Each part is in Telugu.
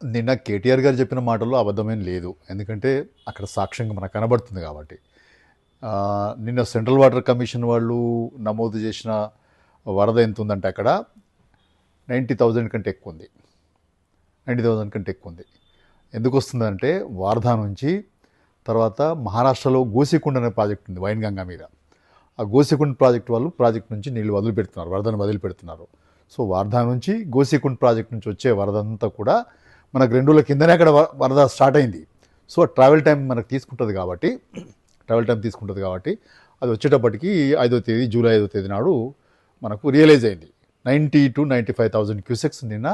నిన్న కేటీఆర్ గారు చెప్పిన మాటల్లో అబద్ధమేం లేదు. ఎందుకంటే అక్కడ సాక్ష్యంగా మనకు కనబడుతుంది కాబట్టి. నిన్న సెంట్రల్ వాటర్ కమిషన్ వాళ్ళు నమోదు చేసిన వరద ఎంత ఉందంటే అక్కడ 90,000 కంటే ఎక్కువ ఉంది. 90,000 కంటే ఎక్కువ ఉంది. ఎందుకు వస్తుందంటే వార్ధా నుంచి తర్వాత మహారాష్ట్రలో గోసికుండ్ అనే ప్రాజెక్ట్ ఉంది వైన్గంగా మీద. ఆ గోసికుండ్ ప్రాజెక్ట్ వాళ్ళు ప్రాజెక్ట్ నుంచి నీళ్లు వదిలిపెడుతున్నారు, వరదను వదిలిపెడుతున్నారు. సో వార్ధా నుంచి గోసికుండ్ ప్రాజెక్ట్ నుంచి వచ్చే వరద అంతా కూడా మనకు 2 రోజుల కిందనే అక్కడ వరద స్టార్ట్ అయింది. సో ట్రావెల్ టైం మనకు తీసుకుంటుంది కాబట్టి అది వచ్చేటప్పటికి 5వ తేదీ జూలై 5వ తేదీ నాడు మనకు రియలైజ్ అయింది. 90 to 95,000 క్యూసెక్స్ నిన్న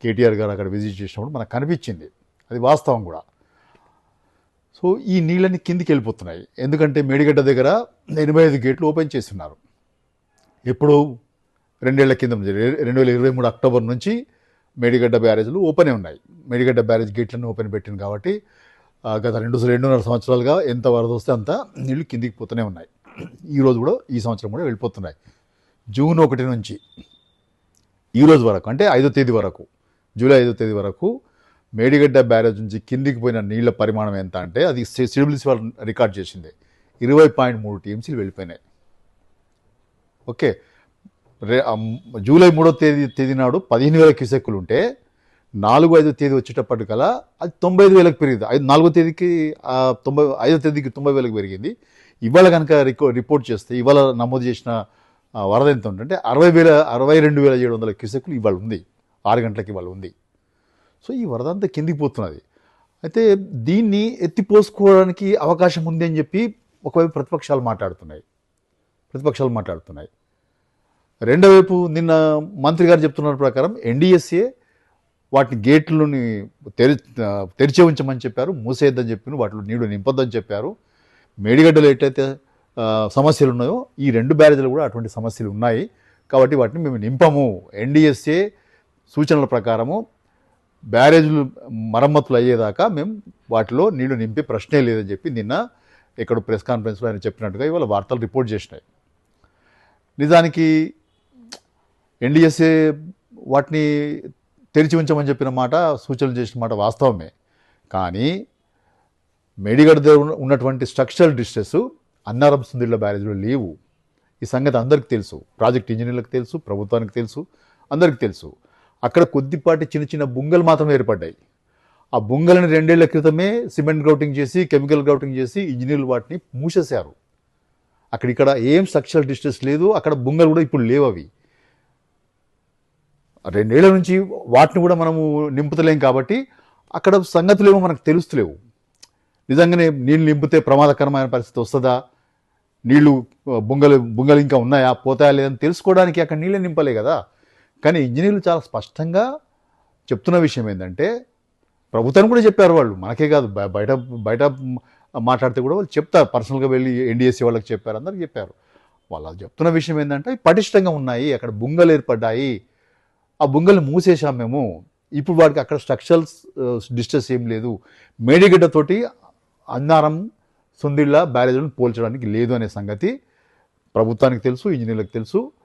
కేటీఆర్ గారు అక్కడ విజిట్ చేసినప్పుడు మనకు కనిపించింది. అది వాస్తవం కూడా. సో ఈ నీళ్ళని కిందికి వెళ్ళిపోతున్నాయి. ఎందుకంటే మేడిగడ్డ దగ్గర 85 గేట్లు ఓపెన్ చేస్తున్నారు. ఎప్పుడు 2 ఏళ్ల కింద 2023 అక్టోబర్ నుంచి మేడిగడ్డ బ్యారేజ్లు ఓపెనే ఉన్నాయి. మేడిగడ్డ బ్యారేజ్ గేట్లను ఓపెన్ పెట్టింది కాబట్టి గత 2.5 సంవత్సరాలుగా ఎంత వరద వస్తే అంత నీళ్లు కిందికి పోతూనే ఉన్నాయి. ఈరోజు కూడా ఈ సంవత్సరం కూడా వెళ్ళిపోతున్నాయి. జూన్ 1 నుంచి ఈరోజు వరకు అంటే 5వ తేదీ వరకు, జూలై 5వ తేదీ వరకు మేడిగడ్డ బ్యారేజ్ నుంచి కిందికి పోయిన నీళ్ల పరిమాణం ఎంత అంటే అది సిడబ్ల్యూసీ వాళ్ళు రికార్డ్ చేసింది 20.3 టీఎంసీలు వెళ్ళిపోయినాయి. ఓకే, జూలై 3వ తేదీ నాడు 15,000 క్యూసెక్కులు ఉంటే 4-5వ తేదీ వచ్చేటప్పటికల్లా అది 95,000కి పెరిగింది. 4వ తేదీకి 5వ తేదీకి 90,000కి పెరిగింది. ఇవాళ కనుక రిపోర్ట్ చేస్తే ఇవాళ నమోదు చేసిన వరద ఎంత ఉందంటే 62,700 క్యూసెక్కులు ఇవాళ ఉంది. 6 గంటలకి ఇవాళ ఉంది. సో ఈ వరద అంతా కిందికి పోతున్నది. అయితే దీన్ని ఎత్తిపోసుకోవడానికి అవకాశం ఉంది అని చెప్పి ఒకవైపు ప్రతిపక్షాలు మాట్లాడుతున్నాయి. రెండో వైపు నిన్న మంత్రి గారు చెప్తున్న ప్రకారం ఎన్డీఎస్ఏ వాటిని గేట్లని తెరిచే ఉంచమని చెప్పారు, మూసేద్దని చెప్పి వాటిలో నీళ్లు నింపొద్దని చెప్పారు. మేడిగడ్డలో ఎట్లయితే సమస్యలు ఉన్నాయో ఈ 2 బ్యారేజ్లు కూడా అటువంటి సమస్యలు ఉన్నాయి. కాబట్టి వాటిని మేము నింపము. ఎన్డీఎస్ఏ సూచనల ప్రకారము బ్యారేజ్లు మరమ్మతులు అయ్యేదాకా మేము వాటిలో నీళ్లు నింపే ప్రశ్నే లేదని చెప్పి నిన్న ఇక్కడ ప్రెస్ కాన్ఫరెన్స్లో ఆయన చెప్పినట్టుగా ఇవాళ వార్తలు రిపోర్ట్ చేసినాయి. నిజానికి ఎన్డీఎస్ఏ వాటిని తెరిచి ఉంచమని చెప్పిన మాట, సూచనలు చేసిన మాట వాస్తవమే. కానీ మేడిగడ్డ దగ్గర ఉన్నటువంటి స్ట్రక్చరల్ డిస్ట్రెస్ అన్నారం సుందిళ్ళ బ్యారేజ్లో లేవు. ఈ సంగతి అందరికీ తెలుసు, ప్రాజెక్ట్ ఇంజనీర్లకు తెలుసు, ప్రభుత్వానికి తెలుసు, అందరికీ తెలుసు. అక్కడ కొద్దిపాటి చిన్న చిన్న బుంగలు మాత్రమే ఏర్పడ్డాయి. ఆ బుంగలని 2 ఏళ్ల క్రితమే సిమెంట్ గ్రౌటింగ్ చేసి, కెమికల్ గ్రౌటింగ్ చేసి ఇంజనీర్లు వాటిని మూసేశారు. ఇక్కడ ఏం స్ట్రక్చరల్ డిస్ట్రెస్ లేదు. అక్కడ బుంగలు కూడా ఇప్పుడు లేవు. అవి 2 ఏళ్ల నుంచి వాటిని కూడా మనము నింపుతలేం కాబట్టి అక్కడ సంగతులు ఏమో మనకు తెలుస్తలేవు. నిజంగానే నీళ్ళు నింపితే ప్రమాదకరమైన పరిస్థితి వస్తుందా, నీళ్లు బుంగలు ఇంకా ఉన్నాయా, పోతాయా లేదని తెలుసుకోవడానికి అక్కడ నీళ్ళే నింపలే కదా. కానీ ఇంజనీర్లు చాలా స్పష్టంగా చెప్తున్న విషయం ఏంటంటే, ప్రభుత్వాన్ని కూడా చెప్పారు వాళ్ళు, మనకే కాదు బయట మాట్లాడితే కూడా వాళ్ళు చెప్తారు, పర్సనల్గా వెళ్ళి ఎన్డీఎస్సీ వాళ్ళకి చెప్పారు, అందరికి చెప్పారు. వాళ్ళు చెప్తున్న విషయం ఏంటంటే పటిష్టంగా ఉన్నాయి, అక్కడ బుంగలు ఏర్పడ్డాయి, ఆ బుంగల్ని మూసేశాం మేము, ఇప్పుడు వాడికి అక్కడ స్ట్రక్చరల్ డిస్ట్రెస్ ఏం లేదు, మేడిగడ్డతోటి అన్నారం సుందిళ్ళ బ్యారేజ్లను పోల్చడానికి లేదు అనే సంగతి ప్రభుత్వానికి తెలుసు, ఇంజనీర్లకు తెలుసు.